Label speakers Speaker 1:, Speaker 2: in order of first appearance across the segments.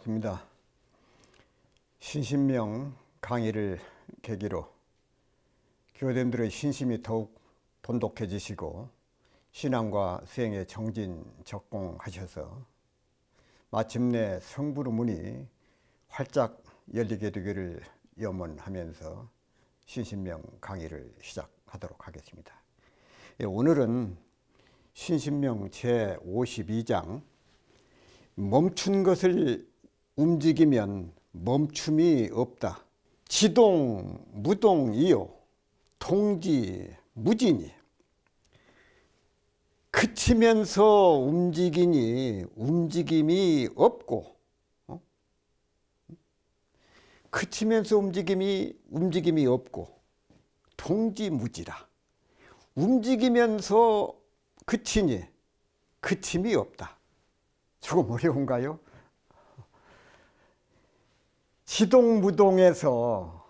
Speaker 1: 반갑습니다. 신신명 강의를 계기로 교우님들의 신심이 더욱 돈독해지시고 신앙과 수행에 정진적공하셔서 마침내 성부의 문이 활짝 열리게 되기를 염원하면서 신신명 강의를 시작하도록 하겠습니다. 오늘은 신신명 제52장 멈춘 것을 움직이면 멈춤이 없다. 지동 무동이요 동지 무진이. 그치면서 움직이니 움직임이 없고 그치면서 움직임이 없고 동지무지라. 움직이면서 그치니 그침이 없다. 조금 어려운가요? 지동무동에서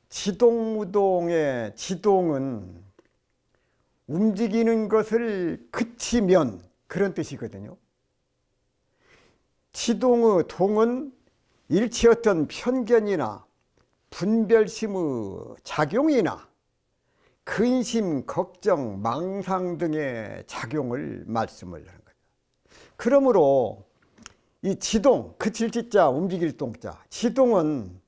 Speaker 1: 지동무동의 지동은 움직이는 것을 그치면 그런 뜻이거든요. 지동의 동은 일체 어떤 편견이나 분별심의 작용이나 근심, 걱정, 망상 등의 작용을 말씀을 하는 거죠. 그러므로 이 지동, 그칠 지자, 움직일 동자, 지동은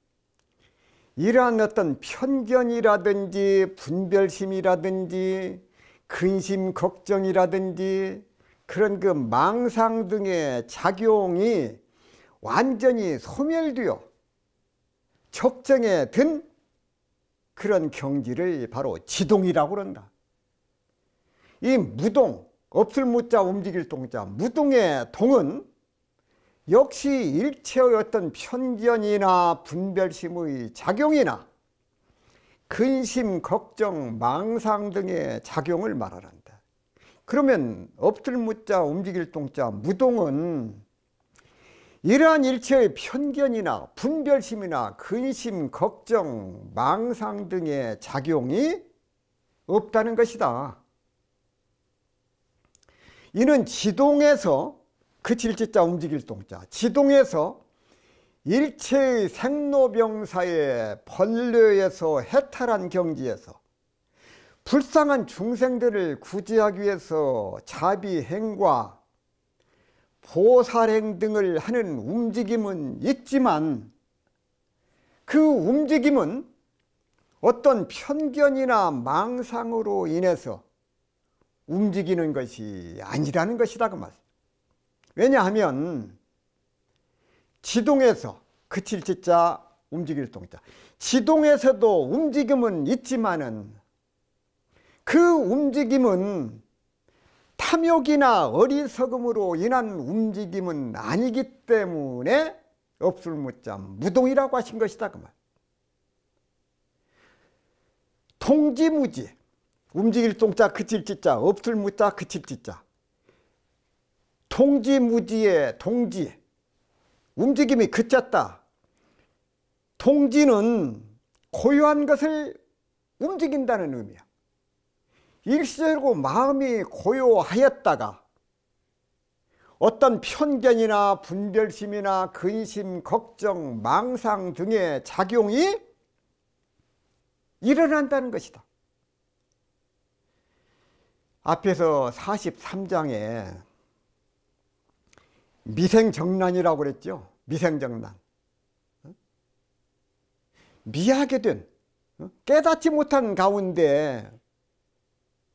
Speaker 1: 이러한 어떤 편견이라든지 분별심이라든지 근심, 걱정이라든지 그런 그 망상 등의 작용이 완전히 소멸되어 적정에 든 그런 경지를 바로 지동이라고 그런다. 이 무동, 없을 무자, 움직일 동자, 무동의 동은 역시 일체의 어떤 편견이나 분별심의 작용이나 근심, 걱정, 망상 등의 작용을 말하란다. 그러면 없을 무자, 움직일 동자, 무동은 이러한 일체의 편견이나 분별심이나 근심, 걱정, 망상 등의 작용이 없다는 것이다. 이는 지동에서 그칠 지자, 움직일 동자, 지동에서 일체의 생로병사의 번뇌에서 해탈한 경지에서 불쌍한 중생들을 구제하기 위해서 자비행과 보살행 등을 하는 움직임은 있지만 그 움직임은 어떤 편견이나 망상으로 인해서 움직이는 것이 아니라는 것이다 그 말. 왜냐하면 지동에서 그칠 지자, 움직일 동자, 지동에서도 움직임은 있지만은 그 움직임은 탐욕이나 어리석음으로 인한 움직임은 아니기 때문에 없을 무자, 무동이라고 하신 것이다 그 말. 동지무지, 움직일 동자, 그칠 지자, 없을 무자, 그칠 지자. 동지무지의 동지, 움직임이 그쳤다. 동지는 고요한 것을 움직인다는 의미야. 일시적으로 마음이 고요하였다가 어떤 편견이나 분별심이나 근심, 걱정, 망상 등의 작용이 일어난다는 것이다. 앞에서 43장에 미생정난이라고 그랬죠. 미생정난. 미하게 된, 깨닫지 못한 가운데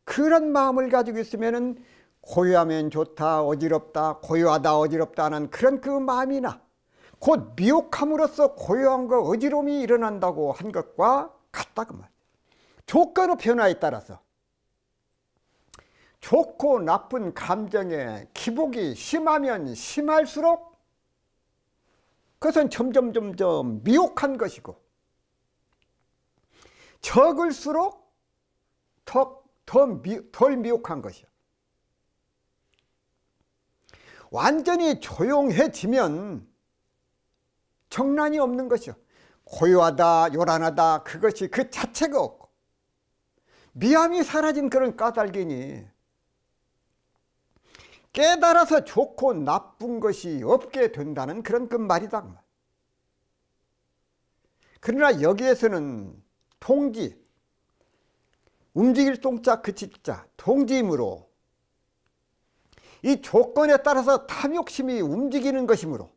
Speaker 1: 그런 마음을 가지고 있으면 고요하면 좋다, 어지럽다, 고요하다, 어지럽다 하는 그런 그 마음이나 곧 미혹함으로써 고요함과 어지러움이 일어난다고 한 것과 같다 그 말. 조건의 변화에 따라서 좋고 나쁜 감정의 기복이 심하면 심할수록 그것은 점점 미혹한 것이고 적을수록 덜 미혹한 것이야. 완전히 조용해지면 정난이 없는 것이요. 고요하다, 요란하다 그것이 그 자체가 없고 미함이 사라진 그런 까닭이니 깨달아서 좋고 나쁜 것이 없게 된다는 그런 끝말이다. 그러나 여기에서는 통지, 움직일 동자 그칠 자, 통지이므로 이 조건에 따라서 탐욕심이 움직이는 것이므로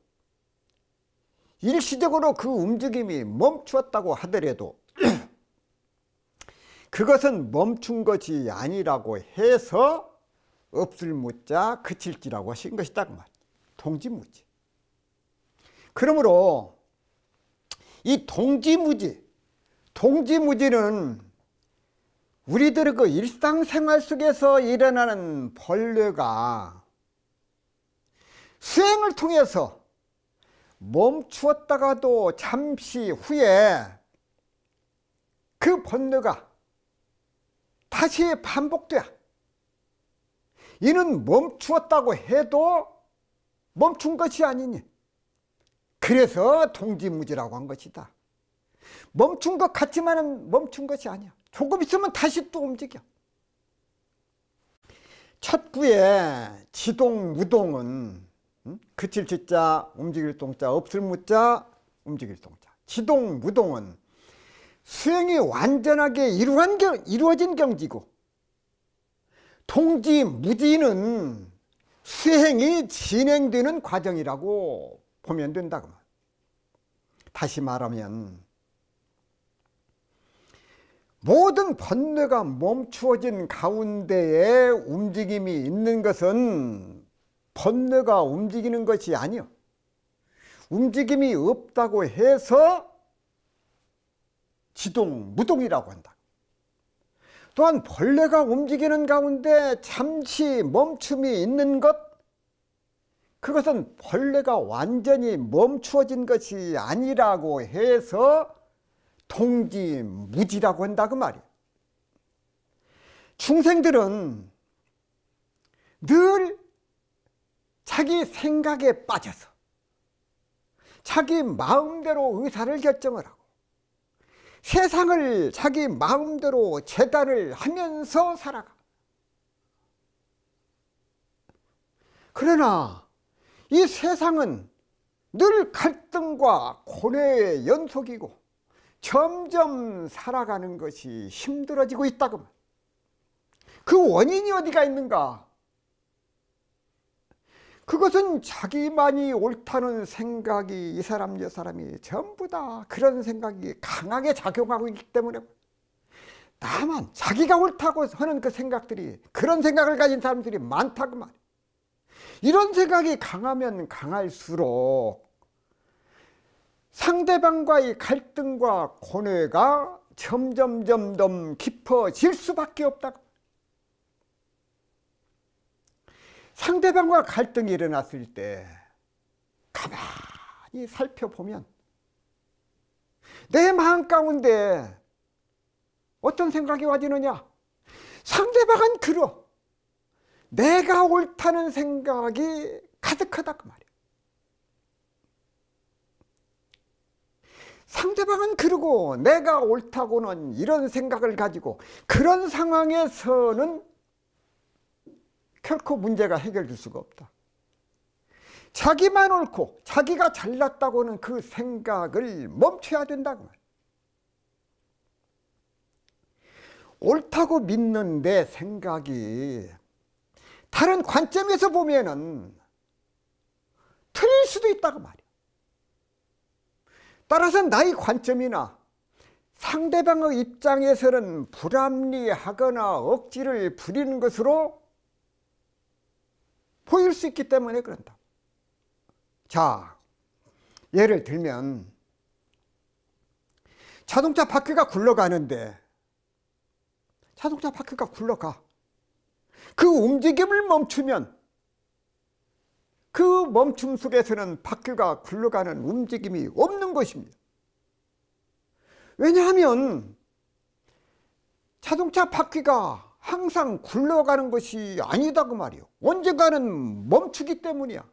Speaker 1: 일시적으로 그 움직임이 멈추었다고 하더라도 그것은 멈춘 것이 아니라고 해서 없을 무자 그칠지라고 하신 것이다 그 말. 통지무지. 그러므로 이 동지무지는 우리들의 그 일상생활 속에서 일어나는 번뇌가 수행을 통해서 멈추었다가도 잠시 후에 그 번뇌가 다시 반복돼야 이는 멈추었다고 해도 멈춘 것이 아니니 그래서 동지무지라고 한 것이다. 멈춘 것 같지만은 멈춘 것이 아니야. 조금 있으면 다시 또 움직여. 첫 구에 지동 무동은 그칠 지자 움직일 동자 없을 무자 움직일 동자 지동 무동은 수행이 완전하게 이루어진 경지고 동지무지는 수행이 진행되는 과정이라고 보면 된다고. 다시 말하면 모든 번뇌가 멈추어진 가운데에 움직임이 있는 것은 번뇌가 움직이는 것이 아니요, 움직임이 없다고 해서 지동, 무동이라고 한다. 또한 벌레가 움직이는 가운데 잠시 멈춤이 있는 것, 그것은 벌레가 완전히 멈추어진 것이 아니라고 해서 동지무지라고 한다 그 말이에요. 중생들은 늘 자기 생각에 빠져서 자기 마음대로 의사를 결정을 하고 세상을 자기 마음대로 재단을 하면서 살아가. 그러나 이 세상은 늘 갈등과 고뇌의 연속이고 점점 살아가는 것이 힘들어지고 있다고. 그 원인이 어디가 있는가? 그것은 자기만이 옳다는 생각이 이 사람 저 사람이 전부 다 그런 생각이 강하게 작용하고 있기 때문에 다만 자기가 옳다고 하는 그 생각들이, 그런 생각을 가진 사람들이 많다고 말이에요. 이런 생각이 강하면 강할수록 상대방과의 갈등과 고뇌가 점점 깊어질 수밖에 없다고. 상대방과 갈등이 일어났을 때 가만히 살펴보면 내 마음 가운데 어떤 생각이 와지느냐? 상대방은 그러 내가 옳다는 생각이 가득하다 그 말이에요. 상대방은 그러고 내가 옳다고는 이런 생각을 가지고 그런 상황에서는 결코 문제가 해결될 수가 없다. 자기만 옳고 자기가 잘났다고는 그 생각을 멈춰야 된다고 말이야. 옳다고 믿는 내 생각이 다른 관점에서 보면은 틀릴 수도 있다고 말이야. 따라서 나의 관점이나 상대방의 입장에서는 불합리하거나 억지를 부리는 것으로 보일 수 있기 때문에 그런다. 자, 예를 들면 자동차 바퀴가 굴러가는데 자동차 바퀴가 굴러가. 그 움직임을 멈추면 그 멈춤 속에서는 바퀴가 굴러가는 움직임이 없는 것입니다. 왜냐하면 자동차 바퀴가 항상 굴러가는 것이 아니다 그 말이요. 언젠가는 멈추기 때문이야.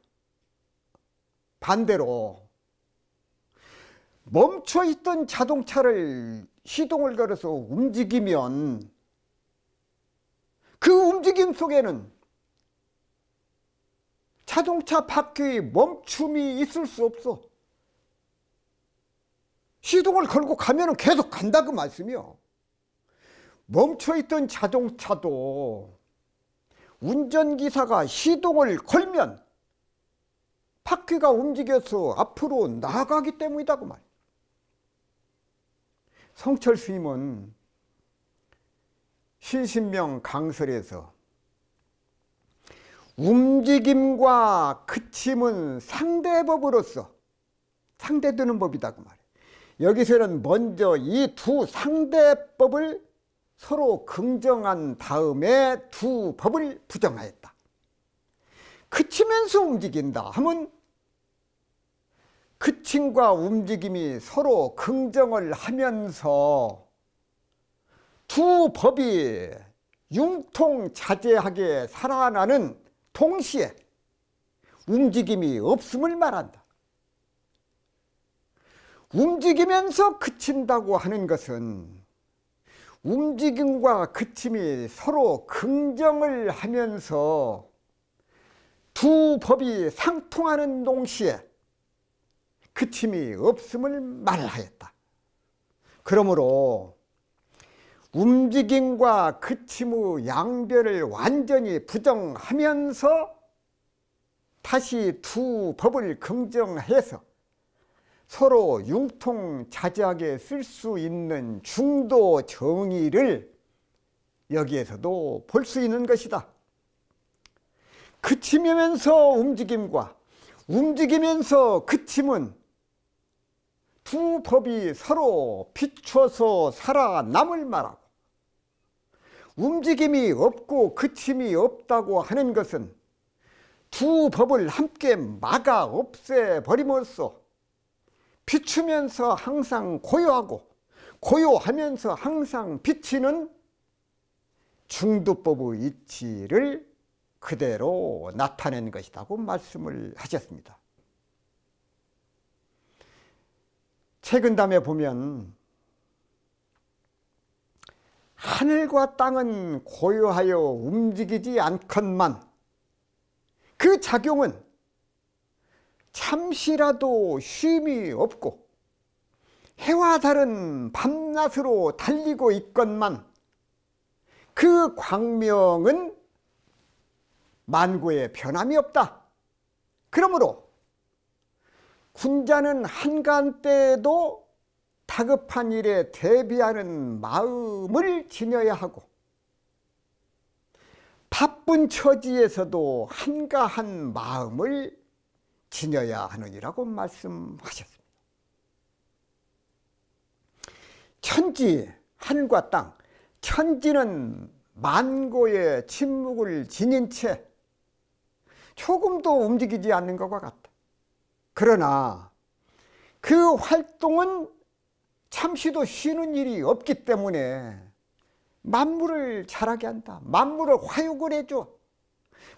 Speaker 1: 반대로 멈춰 있던 자동차를 시동을 걸어서 움직이면 그 움직임 속에는 자동차 바퀴 멈춤이 있을 수 없어. 시동을 걸고 가면 계속 간다 그 말씀이요. 멈춰있던 자동차도 운전기사가 시동을 걸면 바퀴가 움직여서 앞으로 나가기 때문이다 그 말. 성철 스님은 신신명 강설에서 움직임과 그침은 상대법으로서 상대되는 법이다 그 말이에요. 여기서는 먼저 이 두 상대법을 서로 긍정한 다음에 두 법을 부정하였다. 그치면서 움직인다 하면 그침과 움직임이 서로 긍정을 하면서 두 법이 융통자재하게 살아나는 동시에 움직임이 없음을 말한다. 움직이면서 그친다고 하는 것은 움직임과 그침이 서로 긍정을 하면서 두 법이 상통하는 동시에 그침이 없음을 말하였다. 그러므로 움직임과 그침의 양변을 완전히 부정하면서 다시 두 법을 긍정해서 서로 융통자재하게 쓸 수 있는 중도 정의를 여기에서도 볼 수 있는 것이다. 그치면서 움직임과 움직이면서 그침은 두 법이 서로 비춰서 살아남을 말하고, 움직임이 없고 그침이 없다고 하는 것은 두 법을 함께 막아 없애버림으로써 비추면서 항상 고요하고 고요하면서 항상 비치는 중두법의 이치를 그대로 나타낸 것이라고 말씀을 하셨습니다. 최근담에 보면 하늘과 땅은 고요하여 움직이지 않건만 그 작용은 잠시라도 쉼이 없고 해와 달은 밤낮으로 달리고 있건만 그 광명은 만고에 변함이 없다. 그러므로 군자는 한간때에도 다급한 일에 대비하는 마음을 지녀야 하고 바쁜 처지에서도 한가한 마음을 지녀야 하느니라고 말씀하셨습니다. 천지, 하늘과 땅, 천지는 만고의 침묵을 지닌 채 조금도 움직이지 않는 것과 같다. 그러나 그 활동은 잠시도 쉬는 일이 없기 때문에 만물을 자라게 한다. 만물을 화육을 해줘.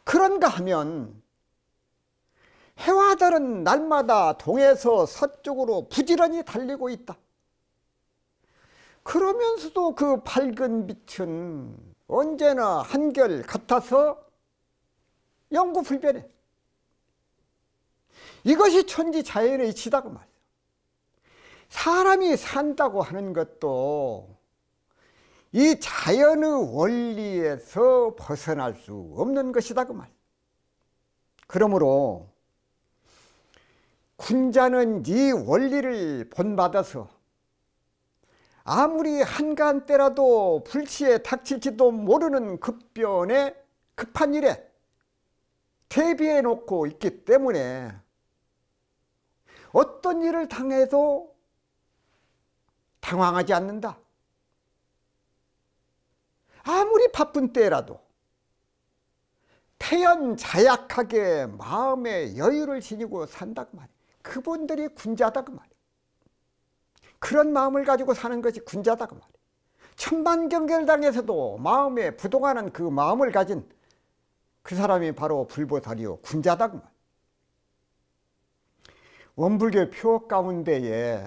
Speaker 1: 그런가 하면 해와 달은 날마다 동에서 서쪽으로 부지런히 달리고 있다. 그러면서도 그 밝은 빛은 언제나 한결 같아서 영구불변해. 이것이 천지자연의 이치다 그 말이야. 사람이 산다고 하는 것도 이 자연의 원리에서 벗어날 수 없는 것이다 그 말이야. 그러므로 군자는 이 원리를 본받아서 아무리 한간때라도 불치에 닥칠지도 모르는 급변에 급한 일에 대비해 놓고 있기 때문에 어떤 일을 당해도 당황하지 않는다. 아무리 바쁜 때라도 태연자약하게 마음의 여유를 지니고 산다 그 말이야. 그분들이 군자다 그 말이야. 그런 마음을 가지고 사는 것이 군자다 그 말이야. 천만경계를 마음에 부동하는 그 마음을 가진 그 사람이 바로 불보살이요 군자다 그 말이야. 원불교 표 가운데에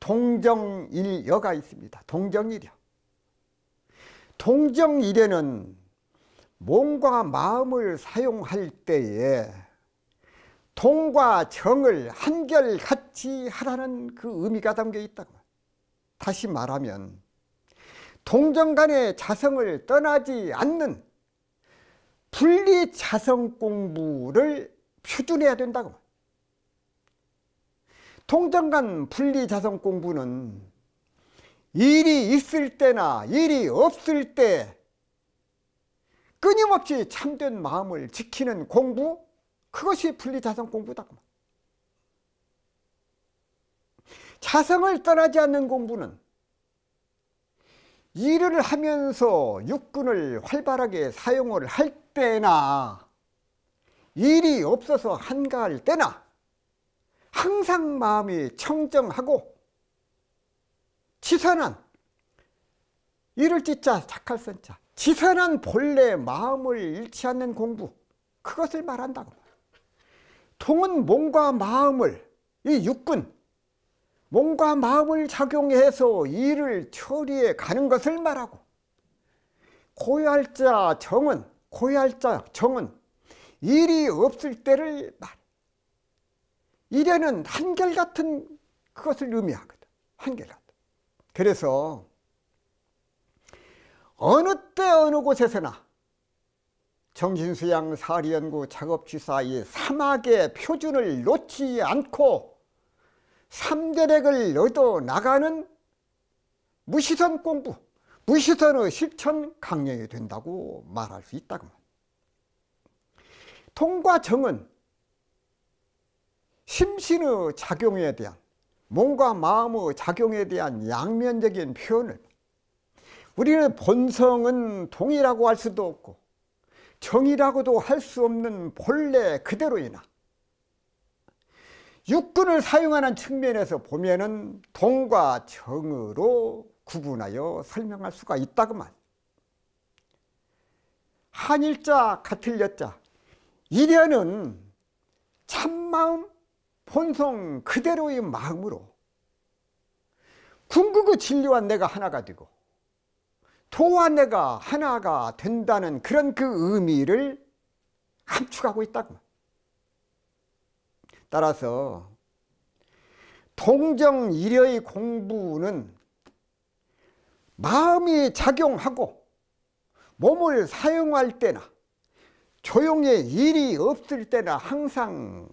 Speaker 1: 동정일여가 있습니다. 동정일여. 동정일여는 몸과 마음을 사용할 때에 동과 정을 한결같이 하라는 그 의미가 담겨 있다고. 다시 말하면 동정 간의 자성을 떠나지 않는 분리자성 공부를 표준해야 된다고. 동정 간 분리자성 공부는 일이 있을 때나 일이 없을 때 끊임없이 참된 마음을 지키는 공부, 그것이 분리자성 공부다. 자성을 떠나지 않는 공부는 일을 하면서 육군을 활발하게 사용을 할 때나 일이 없어서 한가할 때나 항상 마음이 청정하고 지선한, 이를 찢자 착할 선자, 지선한 본래 마음을 잃지 않는 공부, 그것을 말한다고. 동은 몸과 마음을, 이 육군, 몸과 마음을 작용해서 일을 처리해 가는 것을 말하고, 고요할자 정은 일이 없을 때를 말. 일에는 한결같은 그것을 의미하거든. 한결같은. 그래서 어느 때 어느 곳에서나 정신수양 사리연구 작업취사 이 사막의 표준을 놓지 않고 삼대력을 얻어 나가는 무시선 공부, 무시선의 실천 강령이 된다고 말할 수 있다고. 통과 정은 심신의 작용에 대한, 몸과 마음의 작용에 대한 양면적인 표현을, 우리는 본성은 동이라고 할 수도 없고 정이라고도 할 수 없는 본래 그대로이나 육군을 사용하는 측면에서 보면은 동과 정으로 구분하여 설명할 수가 있다구만. 한일자 같을 여자, 일련은 참마음, 본성 그대로의 마음으로 궁극의 진리와 내가 하나가 되고 도와 내가 하나가 된다는 그런 그 의미를 함축하고 있다고. 따라서 동정일의 공부는 마음이 작용하고 몸을 사용할 때나 조용히 일이 없을 때나 항상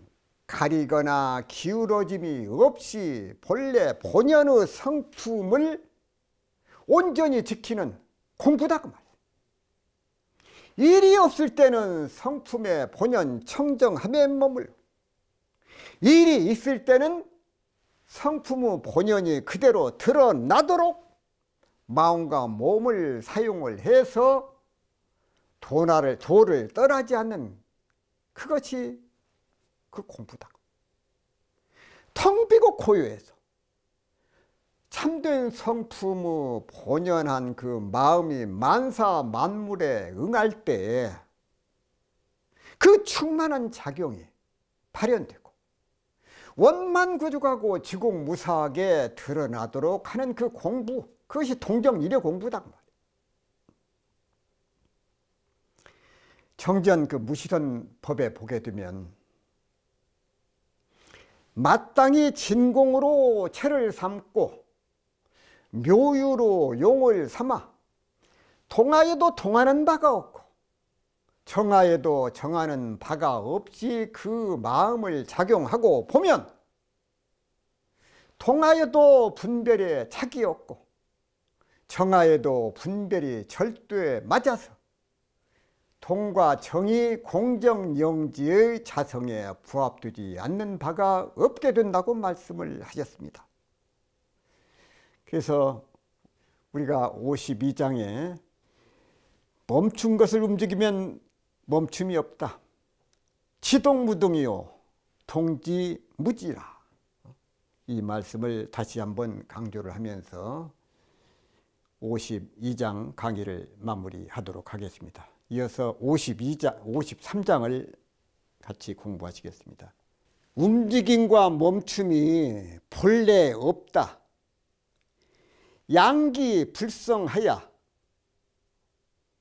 Speaker 1: 가리거나 기울어짐이 없이 본래 본연의 성품을 온전히 지키는 공부다 그 말이야. 일이 없을 때는 성품의 본연 청정함에 머물러, 일이 있을 때는 성품의 본연이 그대로 드러나도록 마음과 몸을 사용을 해서 도를 떠나지 않는 그것이 그 공부다. 텅 비고 고요해서 참된 성품의 본연한 그 마음이 만사 만물에 응할 때 그 충만한 작용이 발현되고 원만구죽하고 지공무사하게 드러나도록 하는 그 공부, 그것이 동정일의 공부다. 정전 그 무시선 법에 보게 되면 마땅히 진공으로 체를 삼고 묘유로 용을 삼아 동하에도 동하는 바가 없고 정하에도 정하는 바가 없이 그 마음을 작용하고 보면 동하에도 분별에 착이 없고 정하에도 분별이 절도에 맞아서 동과 정이 공정영지의 자성에 부합되지 않는 바가 없게 된다고 말씀을 하셨습니다. 그래서 우리가 52장에 멈춘 것을 움직이면 멈춤이 없다. 지동무동이요 동지무지라. 이 말씀을 다시 한번 강조를 하면서 52장 강의를 마무리하도록 하겠습니다. 이어서 53장을 같이 공부하시겠습니다. 움직임과 멈춤이 본래 없다. 양기 불성하야.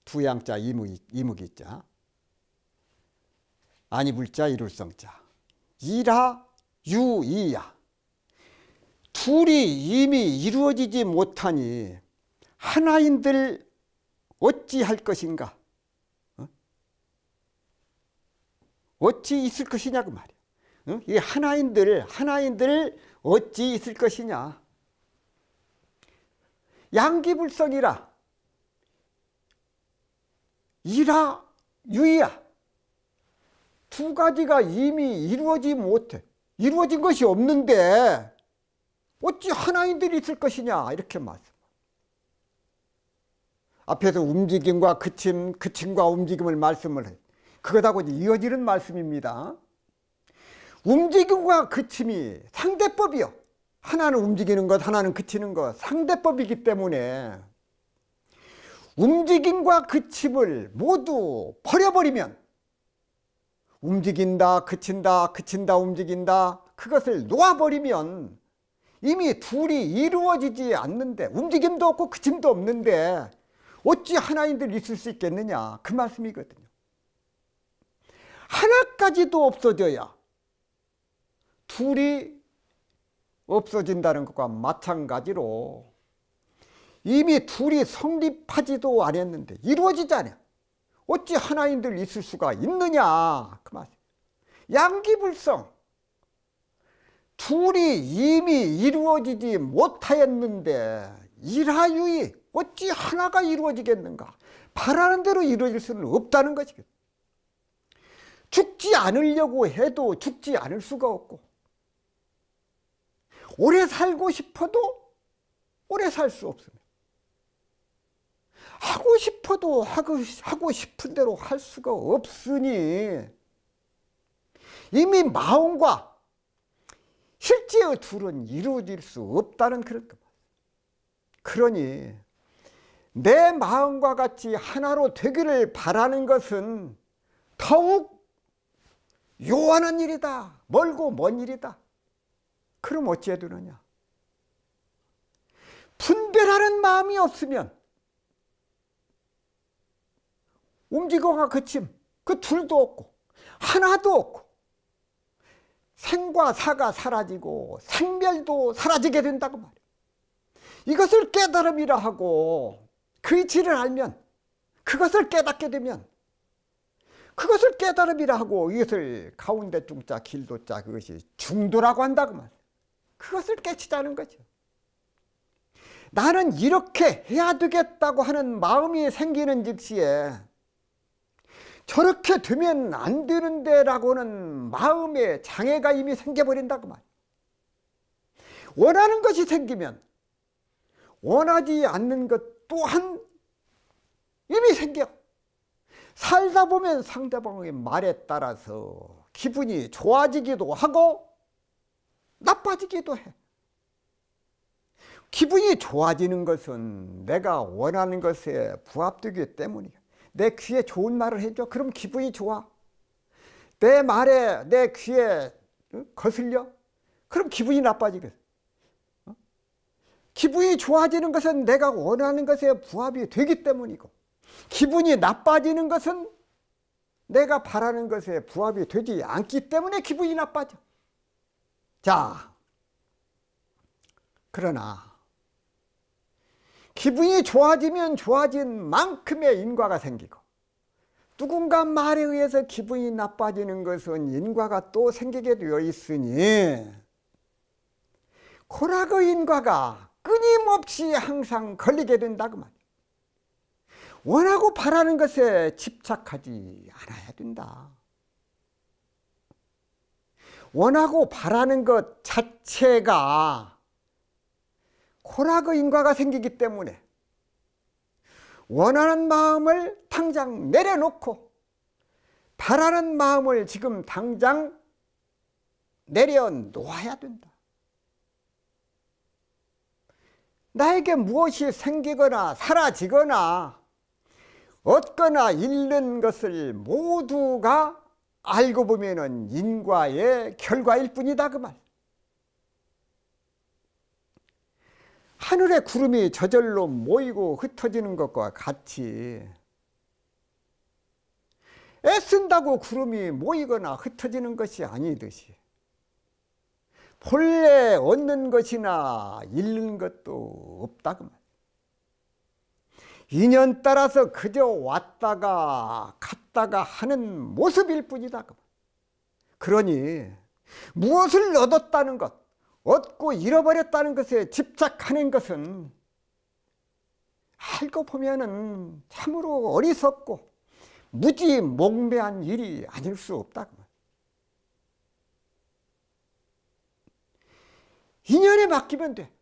Speaker 1: 두 양자 이무기자. 아니 불자 이룰성자. 이라 유이야. 둘이 이미 이루어지지 못하니 하나인들 어찌할 것인가? 어찌 있을 것이냐고 말이야. 이 하나인들 어찌 있을 것이냐? 양기불성이라 이라 유이야. 두 가지가 이미 이루어지지 못해. 이루어진 것이 없는데 어찌 하나인들이 있을 것이냐, 이렇게 말씀. 앞에서 움직임과 그침, 그침과 움직임을 말씀을 해. 그것하고 이어지는 말씀입니다. 움직임과 그침이 상대법이요. 하나는 움직이는 것, 하나는 그치는 것, 상대법이기 때문에 움직임과 그침을 모두 버려버리면, 움직인다, 그친다, 그친다, 움직인다, 그것을 놓아버리면 이미 둘이 이루어지지 않는데, 움직임도 없고 그침도 없는데 어찌 하나인들 있을 수 있겠느냐, 그 말씀이거든요. 하나까지도 없어져야 둘이 없어진다는 것과 마찬가지로 이미 둘이 성립하지도 않았는데, 이루어지지 않아. 어찌 하나인들 있을 수가 있느냐, 그 말씀. 양기불성, 둘이 이미 이루어지지 못하였는데 일하유이, 어찌 하나가 이루어지겠는가? 바라는 대로 이루어질 수는 없다는 것이겠죠. 죽지 않으려고 해도 죽지 않을 수가 없고, 오래 살고 싶어도 오래 살 수 없습니다. 하고 싶어도 하고 싶은 대로 할 수가 없으니 이미 마음과 실제의 둘은 이루어질 수 없다는 그런 것. 그러니 내 마음과 같이 하나로 되기를 바라는 것은 더욱 요한한 일이다, 멀고 먼 일이다. 그럼 어찌해 두느냐? 분별하는 마음이 없으면 움직임과 그침, 그 둘도 없고 하나도 없고 생과 사가 사라지고 생멸도 사라지게 된다고 말이에요. 이것을 깨달음이라 하고 그 이치를 알면, 그것을 깨닫게 되면, 그것을 깨달음이라 하고 이것을 가운데 중자 길도자, 그것이 중도라고 한다고 말이에요. 그것을 깨치자는 거죠. 나는 이렇게 해야 되겠다고 하는 마음이 생기는 즉시에 저렇게 되면 안 되는데 라고는 마음의 장애가 이미 생겨버린다고 말이에요. 원하는 것이 생기면 원하지 않는 것 또한 이미 생겨. 살다 보면 상대방의 말에 따라서 기분이 좋아지기도 하고 나빠지기도 해. 기분이 좋아지는 것은 내가 원하는 것에 부합되기 때문이야. 내 귀에 좋은 말을 해줘. 그럼 기분이 좋아. 내 말에, 내 귀에 거슬려. 그럼 기분이 나빠지겠어. 기분이 좋아지는 것은 내가 원하는 것에 부합이 되기 때문이고, 기분이 나빠지는 것은 내가 바라는 것에 부합이 되지 않기 때문에 기분이 나빠져. 자, 그러나 기분이 좋아지면 좋아진 만큼의 인과가 생기고, 누군가 말에 의해서 기분이 나빠지는 것은 인과가 또 생기게 되어 있으니 고락의 인과가 끊임없이 항상 걸리게 된다고 말이에요. 원하고 바라는 것에 집착하지 않아야 된다. 원하고 바라는 것 자체가 고락의 인과가 생기기 때문에 원하는 마음을 당장 내려놓고 바라는 마음을 지금 당장 내려놓아야 된다. 나에게 무엇이 생기거나 사라지거나 얻거나 잃는 것을 모두가 알고 보면은 인과의 결과일 뿐이다, 그 말. 하늘에 구름이 저절로 모이고 흩어지는 것과 같이 애쓴다고 구름이 모이거나 흩어지는 것이 아니듯이 본래 얻는 것이나 잃는 것도 없다 그 말. 인연 따라서 그저 왔다가 갔다가 하는 모습일 뿐이다 그 말. 그러니 무엇을 얻었다는 것, 얻고 잃어버렸다는 것에 집착하는 것은 알고 보면은 참으로 어리석고 무지몽매한 일이 아닐 수 없다. 인연에 맡기면 돼.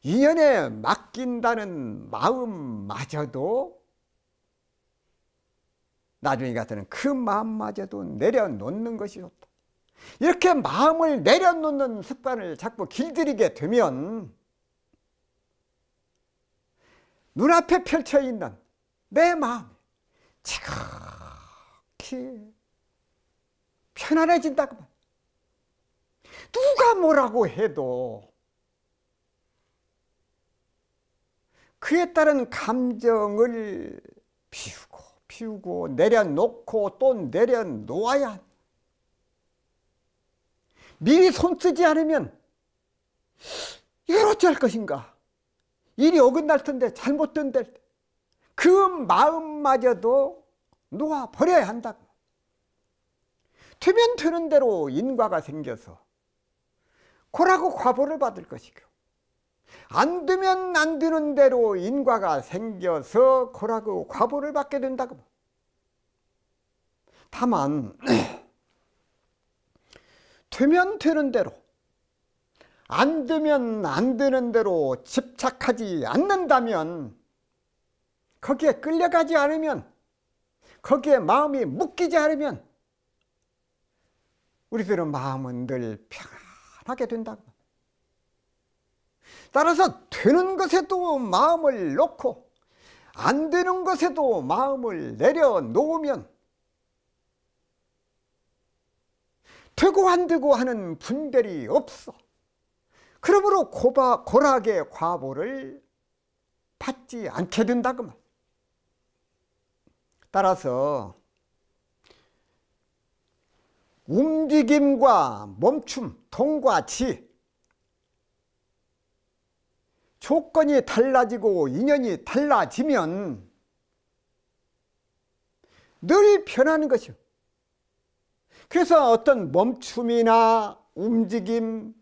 Speaker 1: 인연에 맡긴다는 마음마저도 나중에 가서는 그 마음마저도 내려놓는 것이 좋다. 이렇게 마음을 내려놓는 습관을 자꾸 길들이게 되면 눈앞에 펼쳐 있는 내 마음이 지극히 편안해진다고 말. 누가 뭐라고 해도 그에 따른 감정을 피우고 내려놓고 또 내려놓아야 한다. 미리 손쓰지 않으면 이걸 어찌할 것인가, 일이 어긋날 텐데, 잘못된 때 그 마음마저도 놓아버려야 한다고. 되면 되는 대로 인과가 생겨서 고라고 과보를 받을 것이고, 안 되면 안 되는 대로 인과가 생겨서 고라고 과보를 받게 된다고. 다만 되면 되는 대로, 안 되면 안 되는 대로 집착하지 않는다면, 거기에 끌려가지 않으면, 거기에 마음이 묶이지 않으면 우리들은 마음은 늘 평안하게 된다고. 따라서 되는 것에도 마음을 놓고 안 되는 것에도 마음을 내려놓으면 되고 안 되고 하는 분별이 없어. 그러므로 고락의 과보를 받지 않게 된다고 말. 따라서 움직임과 멈춤, 동과 지, 조건이 달라지고 인연이 달라지면 늘 변하는 것이요. 그래서 어떤 멈춤이나 움직임,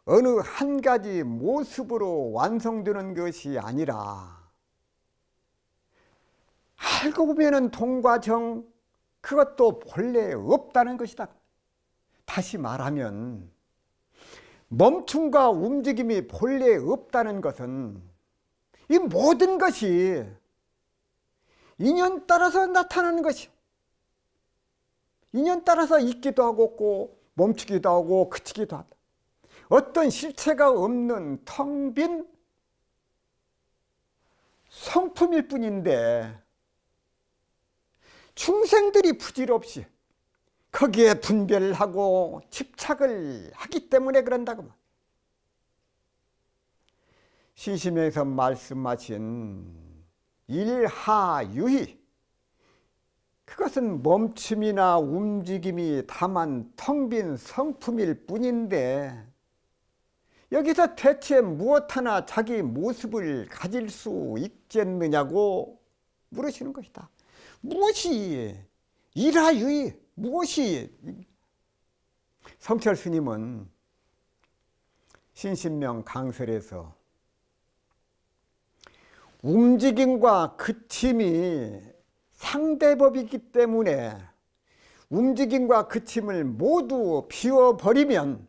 Speaker 1: 어느 한 가지 모습으로 완성되는 것이 아니라, 알고 보면은 동과 정, 그것도 본래 없다는 것이다. 다시 말하면 멈춤과 움직임이 본래 없다는 것은 이 모든 것이 인연 따라서 나타나는 것이요. 인연 따라서 있기도 하고 없고, 멈추기도 하고 그치기도 하다. 어떤 실체가 없는 텅 빈 성품일 뿐인데, 중생들이 부질없이 거기에 분별을 하고 집착을 하기 때문에 그런다고. 신심에서 말씀하신 일하유희, 그것은 멈춤이나 움직임이 다만 텅 빈 성품일 뿐인데, 여기서 대체 무엇 하나 자기 모습을 가질 수 있겠느냐고 물으시는 것이다. 무엇이 일하유희, 무엇이. 성철 스님은 신신명 강설에서 움직임과 그침이 상대법이기 때문에 움직임과 그침을 모두 비워버리면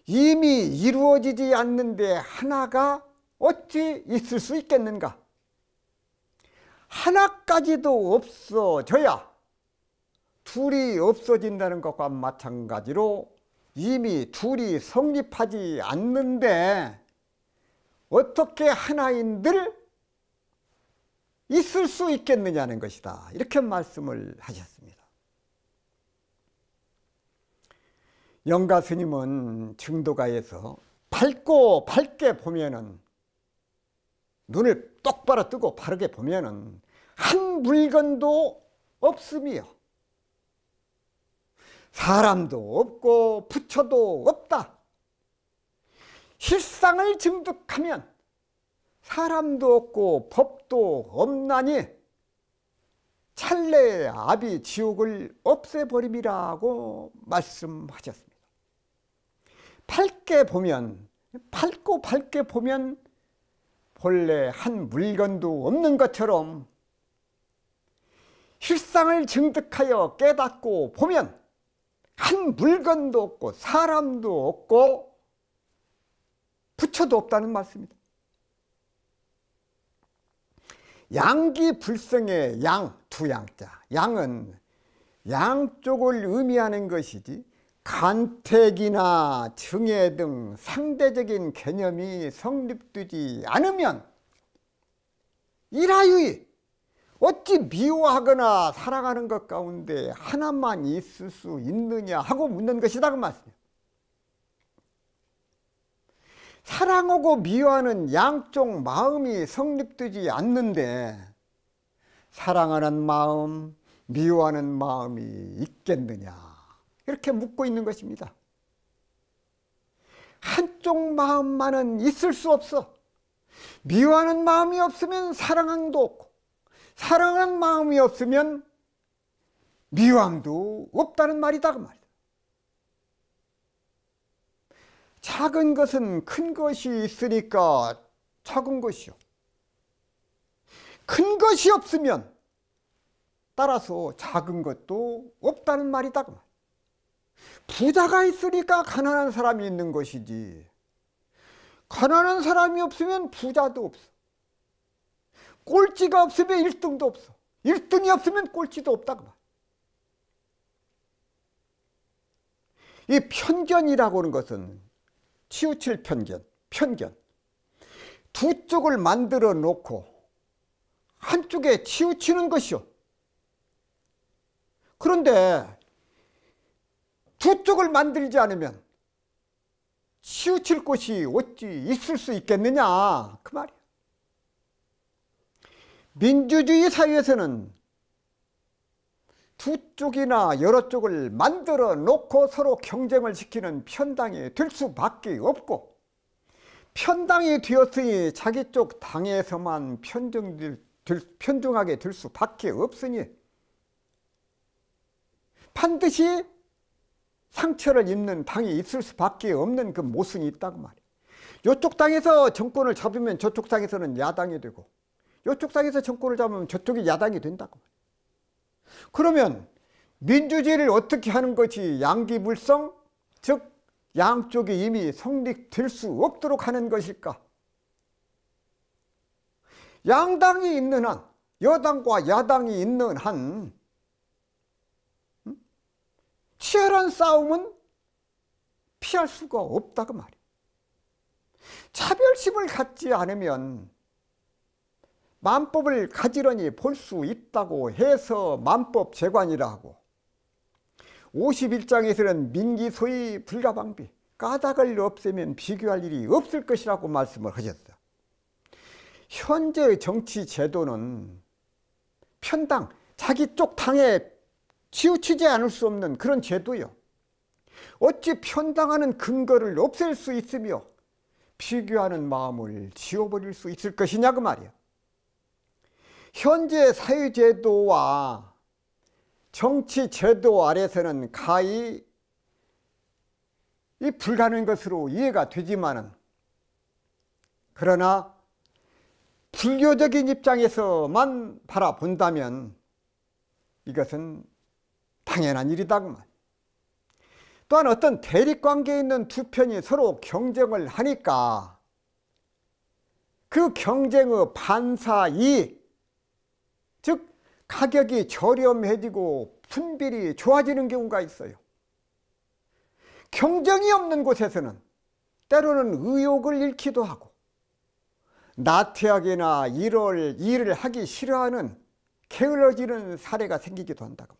Speaker 1: 이미 이루어지지 않는데 하나가 어찌 있을 수 있겠는가. 하나까지도 없어져야 둘이 없어진다는 것과 마찬가지로 이미 둘이 성립하지 않는데 어떻게 하나인들 있을 수 있겠느냐는 것이다. 이렇게 말씀을 하셨습니다. 영가 스님은 증도가에서 밝게 보면은, 눈을 똑바로 뜨고 바르게 보면은 한 물건도 없음이요. 사람도 없고 부처도 없다. 실상을 증득하면 사람도 없고 법도 없나니 찰나의 아비 지옥을 없애버림이라고 말씀하셨습니다. 밝고 밝게 보면 본래 한 물건도 없는 것처럼 실상을 증득하여 깨닫고 보면 한 물건도 없고 사람도 없고 부처도 없다는 말씀입니다. 양기불성의 양, 두 양자. 양은 양쪽을 의미하는 것이지 간택이나 증해 등 상대적인 개념이 성립되지 않으면 일하유이 어찌 미워하거나 사랑하는 것 가운데 하나만 있을 수 있느냐 하고 묻는 것이다 그 말씀이에요. 사랑하고 미워하는 양쪽 마음이 성립되지 않는데 사랑하는 마음, 미워하는 마음이 있겠느냐 이렇게 묻고 있는 것입니다. 한쪽 마음만은 있을 수 없어. 미워하는 마음이 없으면 사랑함도 없고 사랑하는 마음이 없으면 미워함도 없다는 말이다 그 말이다. 작은 것은 큰 것이 있으니까 작은 것이요. 큰 것이 없으면 따라서 작은 것도 없다는 말이다 그 말. 부자가 있으니까 가난한 사람이 있는 것이지 가난한 사람이 없으면 부자도 없어. 꼴찌가 없으면 1등도 없어. 1등이 없으면 꼴찌도 없다 그 말. 이 편견이라고 하는 것은 치우칠 편견. 두 쪽을 만들어 놓고 한쪽에 치우치는 것이요. 그런데 두 쪽을 만들지 않으면 치우칠 곳이 어찌 있을 수 있겠느냐 그 말이야. 민주주의 사회에서는 두 쪽이나 여러 쪽을 만들어 놓고 서로 경쟁을 시키는 편당이 될 수밖에 없고 편당이 되었으니 자기 쪽 당에서만 편중하게 될 수밖에 없으니 반드시 상처를 입는 당이 있을 수밖에 없는 그 모순이 있다고 말이에요. 이쪽 당에서 정권을 잡으면 저쪽 당에서는 야당이 되고 이쪽 당에서 정권을 잡으면 저쪽이 야당이 된다고 말이에요. 그러면 민주주의를 어떻게 하는 것이 양기불성, 즉 양쪽이 이미 성립될 수 없도록 하는 것일까? 양당이 있는 한, 여당과 야당이 있는 한 치열한 싸움은 피할 수가 없다고 말이에요. 차별심을 갖지 않으면 만법을 가지런히 볼 수 있다고 해서 만법재관이라 하고 51장에서는 민기소위 불가방비 까닭을 없애면 비교할 일이 없을 것이라고 말씀을 하셨어요. 현재의 정치 제도는 편당, 자기 쪽 당에 치우치지 않을 수 없는 그런 제도요. 어찌 편당하는 근거를 없앨 수 있으며 비교하는 마음을 지워버릴 수 있을 것이냐 그 말이에요. 현재 사회제도와 정치제도 아래서는 가히 이 불가능한 것으로 이해가 되지만은 그러나 불교적인 입장에서만 바라본다면 이것은 당연한 일이다 그 말. 또한 어떤 대립관계에 있는 두 편이 서로 경쟁을 하니까 그 경쟁의 반사이 즉 가격이 저렴해지고 품질이 좋아지는 경우가 있어요. 경쟁이 없는 곳에서는 때로는 의욕을 잃기도 하고 나태하게나 일을 하기 싫어하는 게을러지는 사례가 생기기도 한다고.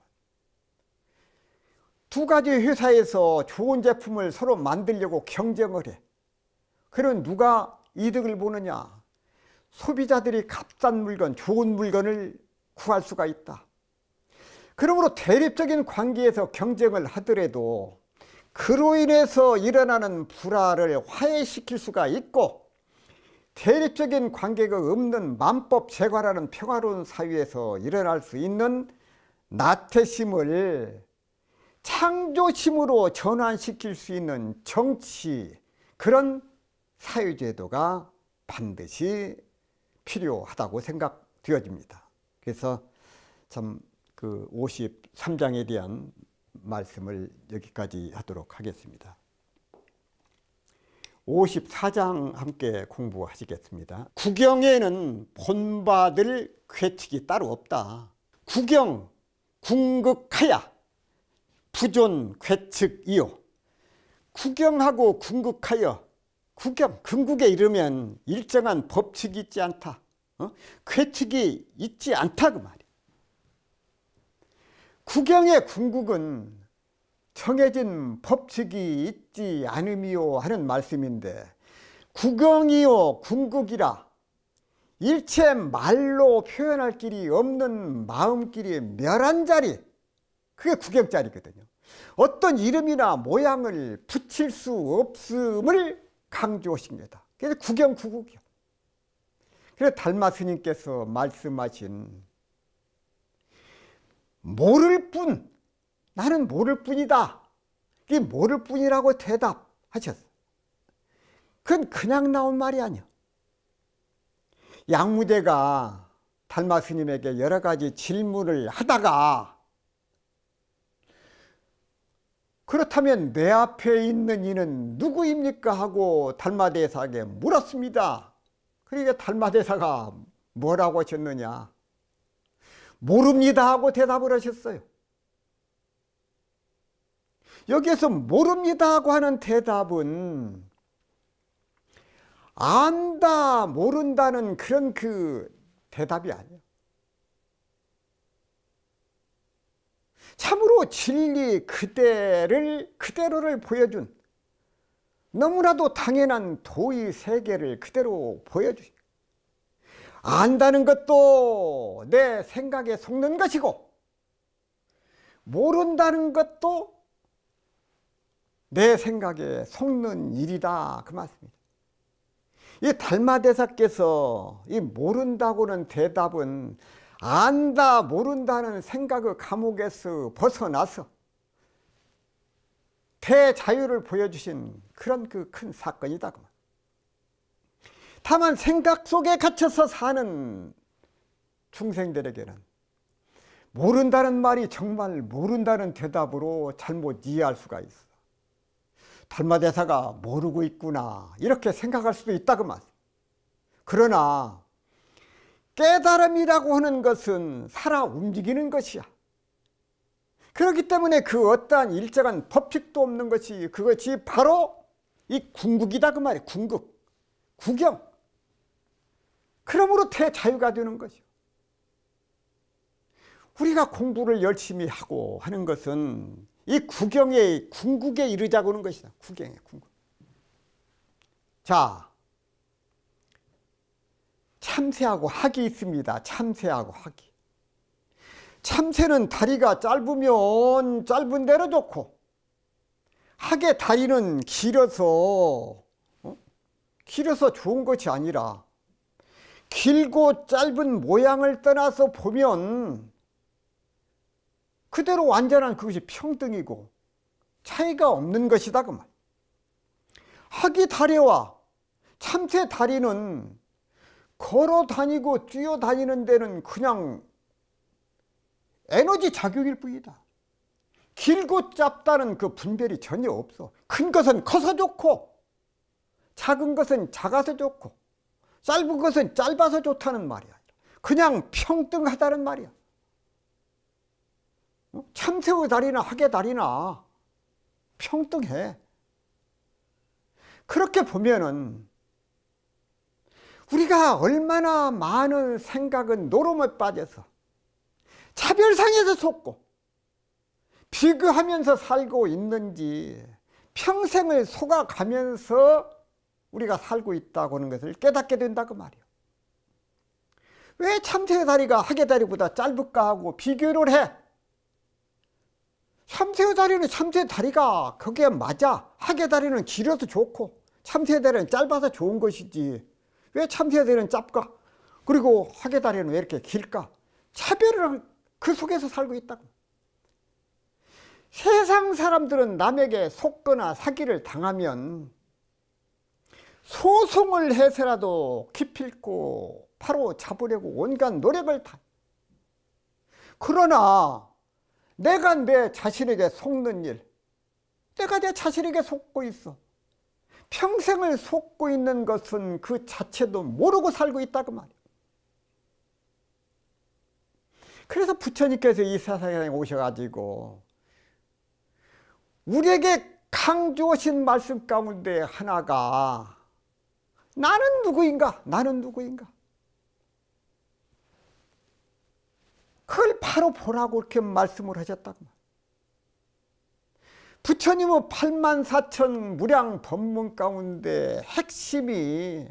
Speaker 1: 두 가지 회사에서 좋은 제품을 서로 만들려고 경쟁을 해. 그럼 누가 이득을 보느냐? 소비자들이 값싼 물건, 좋은 물건을 구할 수가 있다. 그러므로 대립적인 관계에서 경쟁을 하더라도 그로 인해서 일어나는 불화를 화해시킬 수가 있고, 대립적인 관계가 없는 만법재과라는 평화로운 사회에서 일어날 수 있는 나태심을 창조심으로 전환시킬 수 있는 정치, 그런 사회제도가 반드시 필요하다고 생각되어집니다. 그래서 참 그 53장에 대한 말씀을 여기까지 하도록 하겠습니다. 54장 함께 공부하시겠습니다. 구경에는 본받을 괴칙이 따로 없다. 구경, 궁극하야 부존 괴측이요. 구경하고 궁극하여, 구경, 궁극에 이르면 일정한 법칙이 있지 않다. 괴측이 있지 않다 그 말이야. 구경의 궁극은 정해진 법칙이 있지 않음이요 하는 말씀인데, 구경이요 궁극이라 일체 말로 표현할 길이 없는 마음길이 멸한 자리, 그게 구경자리거든요. 어떤 이름이나 모양을 붙일 수 없음을 강조하십니다. 그래서 구경, 구극이요. 그래서 달마 스님께서 말씀하신 모를 뿐, 나는 모를 뿐이다. 이게 모를 뿐이라고 대답하셨어요. 그건 그냥 나온 말이 아니야. 양무대가 달마 스님에게 여러 가지 질문을 하다가, 그렇다면 내 앞에 있는 이는 누구입니까? 하고 달마대사에게 물었습니다. 그러니까 달마대사가 뭐라고 하셨느냐? 모릅니다 하고 대답을 하셨어요. 여기에서 모릅니다 하고 하는 대답은 안다, 모른다는 그런 그 대답이 아니에요. 참으로 진리 그대로를 보여준, 너무나도 당연한 도의 세계를 그대로 보여주신, 안다는 것도 내 생각에 속는 것이고 모른다는 것도 내 생각에 속는 일이다 그 말씀입니다. 이 달마대사께서 이 모른다고는 대답은 안다 모른다는 생각의 감옥에서 벗어나서 대자유를 보여주신 그런 그 큰 사건이다 그 말. 다만 생각 속에 갇혀서 사는 중생들에게는 모른다는 말이 정말 모른다는 대답으로 잘못 이해할 수가 있어. 달마대사가 모르고 있구나 이렇게 생각할 수도 있다 그 말. 그러나 깨달음이라고 하는 것은 살아 움직이는 것이야. 그렇기 때문에 그 어떠한 일정한 법칙도 없는 것이, 그것이 바로 이 궁극이다 그 말이야. 궁극, 구경. 그러므로 대자유가 되는 거죠. 우리가 공부를 열심히 하고 하는 것은 이 구경의 궁극에 이르자고 하는 것이다. 구경의 궁극. 자, 참새하고 학이 있습니다. 참새하고 학이. 참새는 다리가 짧으면 짧은 대로 좋고, 학의 다리는 길어서 좋은 것이 아니라, 길고 짧은 모양을 떠나서 보면 그대로 완전한 그것이 평등이고 차이가 없는 것이다 그 말. 학이 다리와 참새 다리는 걸어 다니고 뛰어 다니는 데는 그냥 에너지 작용일 뿐이다. 길고 짧다는 그 분별이 전혀 없어. 큰 것은 커서 좋고 작은 것은 작아서 좋고 짧은 것은 짧아서 좋다는 말이야. 그냥 평등하다는 말이야. 참새의 다리나 학의 다리나 평등해. 그렇게 보면은 우리가 얼마나 많은 생각은 노름에 빠져서 차별상에서 속고 비교하면서 살고 있는지 평생을 속아가면서 우리가 살고 있다고 하는 것을 깨닫게 된다고 말이에요. 왜 참새의 다리가 학의 다리보다 짧을까 하고 비교를 해. 참새의 다리는 참새의 다리가 거기에 맞아. 학의 다리는 길어서 좋고 참새의 다리는 짧아서 좋은 것이지. 왜 참새의 다리는 짧까? 그리고 학의 다리는 왜 이렇게 길까? 차별을 그 속에서 살고 있다고. 세상 사람들은 남에게 속거나 사기를 당하면 소송을 해서라도 기필코 바로 잡으려고 온갖 노력을 다. 그러나 내가 내 자신에게 속는 일, 내가 내 자신에게 속고 있어. 평생을 속고 있는 것은 그 자체도 모르고 살고 있다고 말이야. 그래서 부처님께서 이 세상에 오셔가지고 우리에게 강조하신 말씀 가운데 하나가 나는 누구인가? 나는 누구인가? 그걸 바로 보라고 이렇게 말씀을 하셨다고. 부처님의 84,000 무량 법문 가운데 핵심이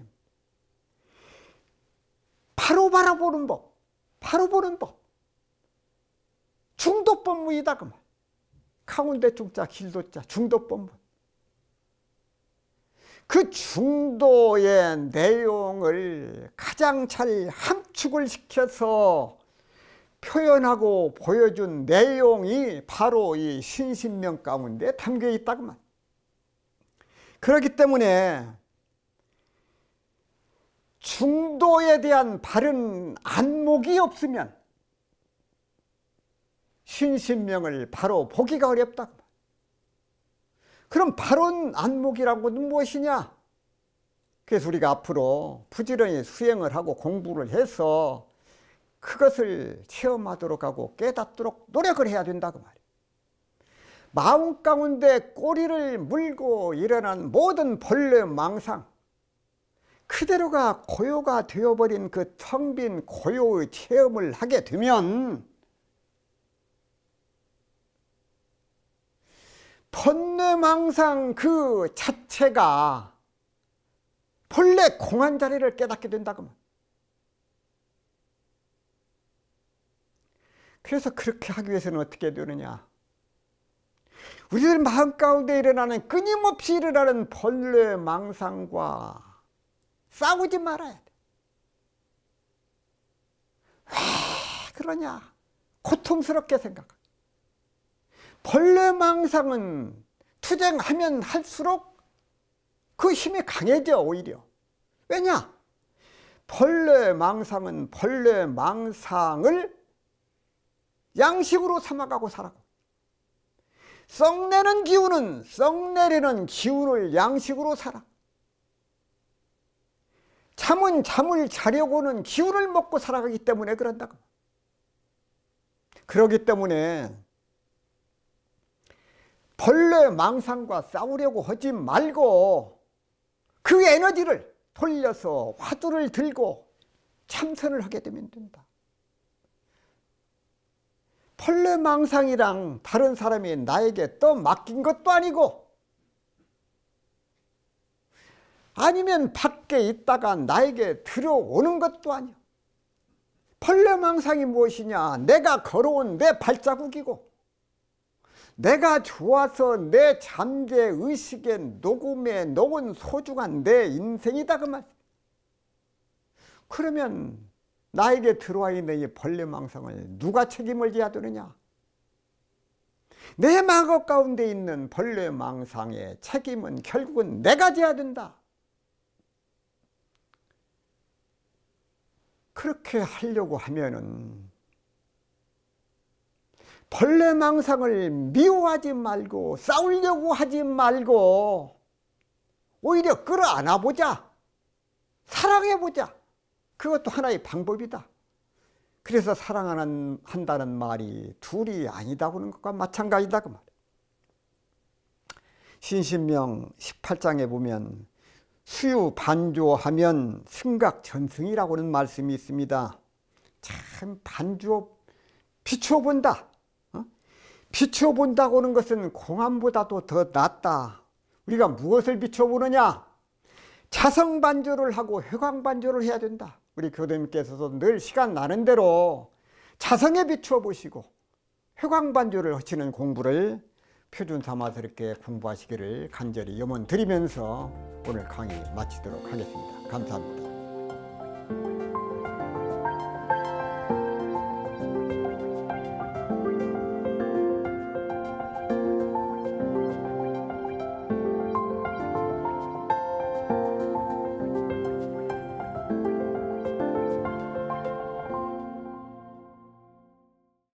Speaker 1: 바로 바라보는 법, 바로 보는 법, 중도법문이다 그 말. 가운데 중자 길도자 중도법문. 그 중도의 내용을 가장 잘 함축을 시켜서 표현하고 보여준 내용이 바로 이 신신명 가운데 담겨 있다고 말. 그렇기 때문에 중도에 대한 바른 안목이 없으면 신신명을 바로 보기가 어렵다. 그럼 바른 안목이라고는 무엇이냐? 그래서 우리가 앞으로 부지런히 수행을 하고 공부를 해서 그것을 체험하도록 하고 깨닫도록 노력을 해야 된다고 말이에요. 마음 가운데 꼬리를 물고 일어난 모든 본래 망상, 그대로가 고요가 되어버린 그 텅 빈 고요의 체험을 하게 되면 본래망상 그 자체가 본래 공한 자리를 깨닫게 된다고 말. 그래서 그렇게 하기 위해서는 어떻게 되느냐? 우리들 마음 가운데 일어나는 끊임없이 일어나는 본래망상과 싸우지 말아야 돼. 왜 그러냐? 고통스럽게 생각해. 본래망상은 투쟁하면 할수록 그 힘이 강해져 오히려. 왜냐? 본래망상은 본래망상을 양식으로 삼아가고 살아가고, 썩내는 기운은 썩내리는 기운을 양식으로 살아. 잠은 잠을 자려고는 기운을 먹고 살아가기 때문에 그런다고. 그렇기 때문에 본래망상과 싸우려고 하지 말고 그 에너지를 돌려서 화두를 들고 참선을 하게 되면 된다. 본래망상이랑 다른 사람이 나에게 또 맡긴 것도 아니고, 아니면 밖에 있다가 나에게 들어오는 것도 아니야. 본래망상이 무엇이냐? 내가 걸어온 내 발자국이고, 내가 좋아서 내 잠재 의식의 녹음에 녹은 소중한 내 인생이다 그 말. 그러면 나에게 들어와 있는 이 본래망상을 누가 책임을 져야 되느냐? 내 마음 가운데 있는 본래망상의 책임은 결국은 내가 져야 된다. 그렇게 하려고 하면은 본래망상을 미워하지 말고 싸우려고 하지 말고 오히려 끌어안아보자. 사랑해보자. 그것도 하나의 방법이다. 그래서 사랑한다는 말이 둘이 아니다고 하는 것과 마찬가지다 그 말이야. 신신명 18장에 보면 수유 반조하면 승각전승이라고 하는 말씀이 있습니다. 참 반주어 비추어 본다. 비추어 본다고 하는 것은 공안보다도 더 낫다. 우리가 무엇을 비추어 보느냐? 자성반조를 하고 회광반조를 해야 된다. 우리 교수님께서도 늘 시간 나는 대로 자성에 비추어 보시고 회광반주를 하시는 공부를 표준 삼아서 이렇게 공부하시기를 간절히 염원드리면서 오늘 강의 마치도록 하겠습니다. 감사합니다.